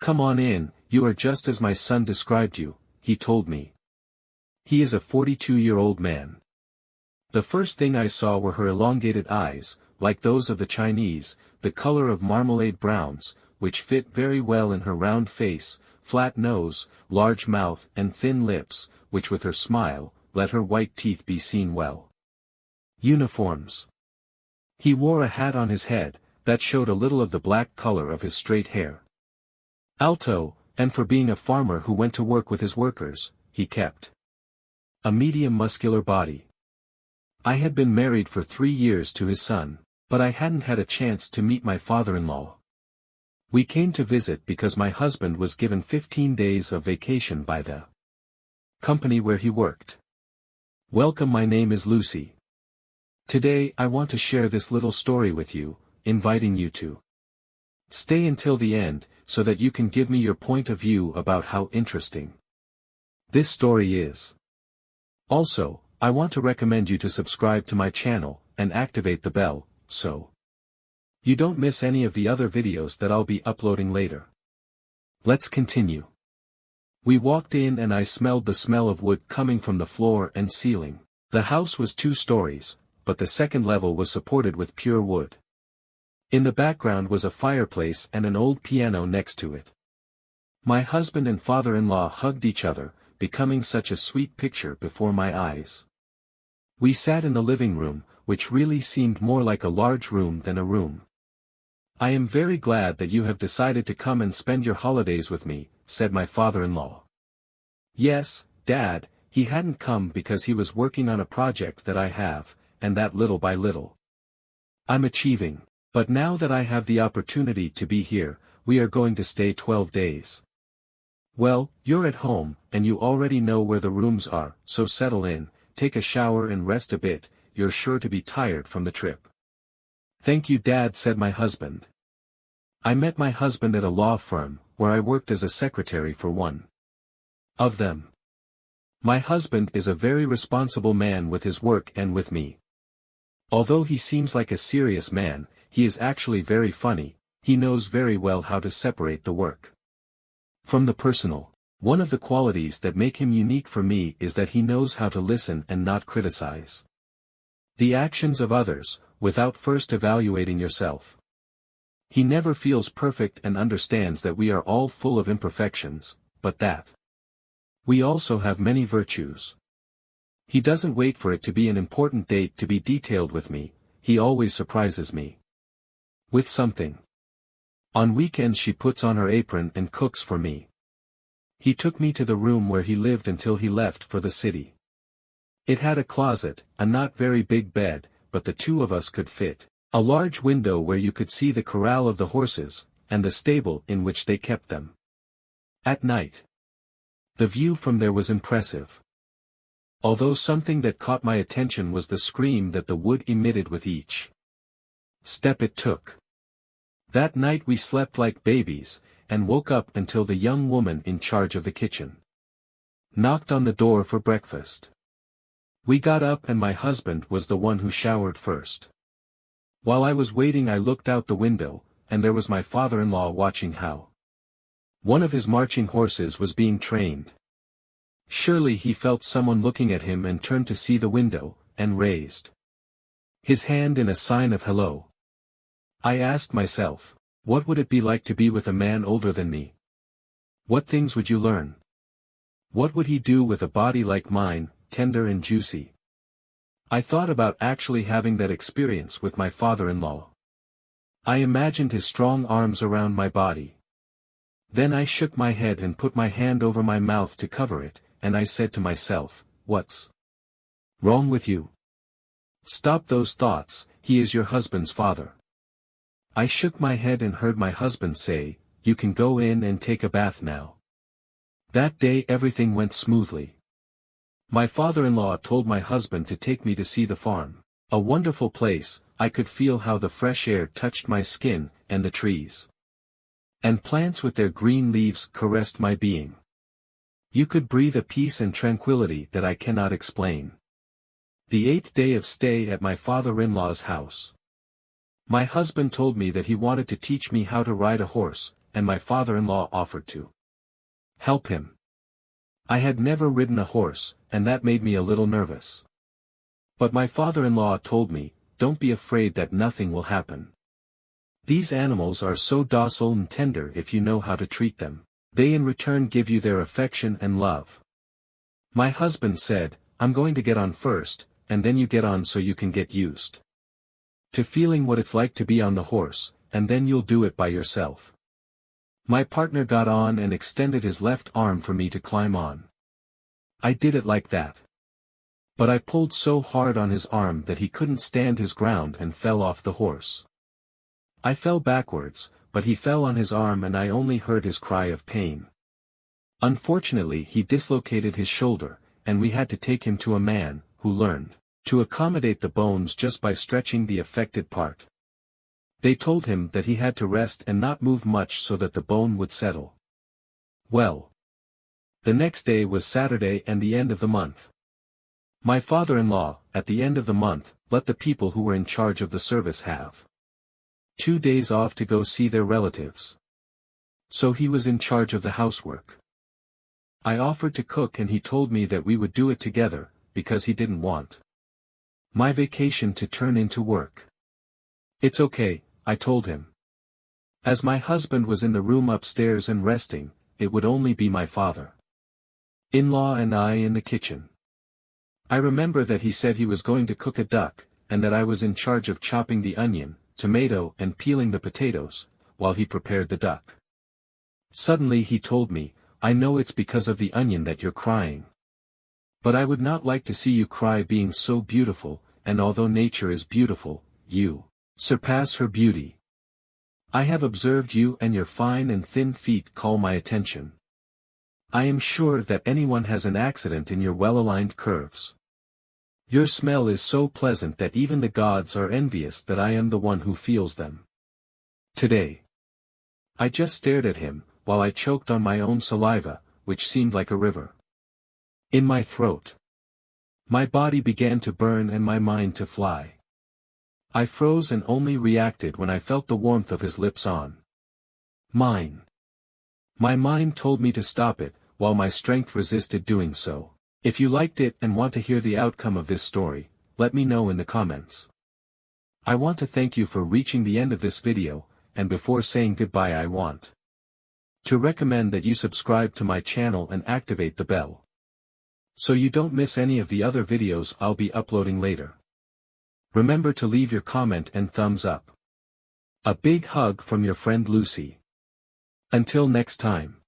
"Come on in, you are just as my son described you," he told me. He is a 42-year-old man. The first thing I saw were her elongated eyes, like those of the Chinese, the color of marmalade browns, which fit very well in her round face, flat nose, large mouth and thin lips, which with her smile, let her white teeth be seen well. Uniforms. He wore a hat on his head, that showed a little of the black color of his straight hair. Alto, and for being a farmer who went to work with his workers, he kept a medium muscular body. I had been married for 3 years to his son, but I hadn't had a chance to meet my father-in-law. We came to visit because my husband was given 15 days of vacation by the company where he worked. Welcome, my name is Lucy. Today I want to share this little story with you, inviting you to stay until the end, so that you can give me your point of view about how interesting this story is. Also, I want to recommend you to subscribe to my channel, and activate the bell, so you don't miss any of the other videos that I'll be uploading later. Let's continue. We walked in and I smelled the smell of wood coming from the floor and ceiling. The house was 2 stories, but the second level was supported with pure wood. In the background was a fireplace and an old piano next to it. My husband and father-in-law hugged each other, becoming such a sweet picture before my eyes. We sat in the living room, which really seemed more like a large room than a room. "I am very glad that you have decided to come and spend your holidays with me," said my father-in-law. "Yes, Dad, he hadn't come because he was working on a project that I have, and that little by little I'm achieving. But now that I have the opportunity to be here, we are going to stay 12 days. Well, you're at home, and you already know where the rooms are, so settle in, take a shower and rest a bit, you're sure to be tired from the trip." "Thank you, Dad," said my husband. I met my husband at a law firm, where I worked as a secretary for one of them. My husband is a very responsible man with his work and with me. Although he seems like a serious man, he is actually very funny. He knows very well how to separate the work from the personal. One of the qualities that make him unique for me is that he knows how to listen and not criticize the actions of others, without first evaluating yourself. He never feels perfect and understands that we are all full of imperfections, but that we also have many virtues. He doesn't wait for it to be an important date to be detailed with me, he always surprises me with something. On weekends she puts on her apron and cooks for me. He took me to the room where he lived until he left for the city. It had a closet, a not very big bed, but the 2 of us could fit a large window where you could see the corral of the horses, and the stable in which they kept them. At night, the view from there was impressive. Although something that caught my attention was the scream that the wood emitted with each step it took. That night we slept like babies, and woke up until the young woman in charge of the kitchen knocked on the door for breakfast. We got up and my husband was the one who showered first. While I was waiting I looked out the window, and there was my father-in-law watching how one of his marching horses was being trained. Surely he felt someone looking at him and turned to see the window, and raised his hand in a sign of hello. I asked myself, what would it be like to be with a man older than me? What things would you learn? What would he do with a body like mine, tender and juicy? I thought about actually having that experience with my father-in-law. I imagined his strong arms around my body. Then I shook my head and put my hand over my mouth to cover it, and I said to myself, what's wrong with you? Stop those thoughts, he is your husband's father. I shook my head and heard my husband say, you can go in and take a bath now. That day everything went smoothly. My father-in-law told my husband to take me to see the farm. A wonderful place, I could feel how the fresh air touched my skin, and the trees and plants with their green leaves caressed my being. You could breathe a peace and tranquility that I cannot explain. The 8th day of stay at my father-in-law's house. My husband told me that he wanted to teach me how to ride a horse, and my father-in-law offered to help him. I had never ridden a horse, and that made me a little nervous. But my father-in-law told me, "Don't be afraid that nothing will happen. These animals are so docile and tender if you know how to treat them. They in return give you their affection and love." My husband said, "I'm going to get on first, and then you get on so you can get used to feeling what it's like to be on the horse, and then you'll do it by yourself." My partner got on and extended his left arm for me to climb on. I did it like that. But I pulled so hard on his arm that he couldn't stand his ground and fell off the horse. I fell backwards, but he fell on his arm and I only heard his cry of pain. Unfortunately he dislocated his shoulder, and we had to take him to a man, who learned to accommodate the bones just by stretching the affected part. They told him that he had to rest and not move much so that the bone would settle. Well, the next day was Saturday and the end of the month. My father-in-law, at the end of the month, let the people who were in charge of the service have 2 days off to go see their relatives. So he was in charge of the housework. I offered to cook and he told me that we would do it together, because he didn't want my vacation to turn into work. "It's okay," I told him. As my husband was in the room upstairs and resting, it would only be my father-in-law and I in the kitchen. I remember that he said he was going to cook a duck, and that I was in charge of chopping the onion, tomato and peeling the potatoes, while he prepared the duck. Suddenly he told me, "I know it's because of the onion that you're crying. But I would not like to see you cry being so beautiful, and although nature is beautiful, you surpass her beauty. I have observed you and your fine and thin feet call my attention. I am sure that anyone has an accident in your well-aligned curves. Your smell is so pleasant that even the gods are envious that I am the one who feels them today." I just stared at him, while I choked on my own saliva, which seemed like a river in my throat. My body began to burn and my mind to fly. I froze and only reacted when I felt the warmth of his lips on mine. My mind told me to stop it, while my strength resisted doing so. If you liked it and want to hear the outcome of this story, let me know in the comments. I want to thank you for reaching the end of this video, and before saying goodbye I want to recommend that you subscribe to my channel and activate the bell, so you don't miss any of the other videos I'll be uploading later. Remember to leave your comment and thumbs up. A big hug from your friend Lucy. Until next time.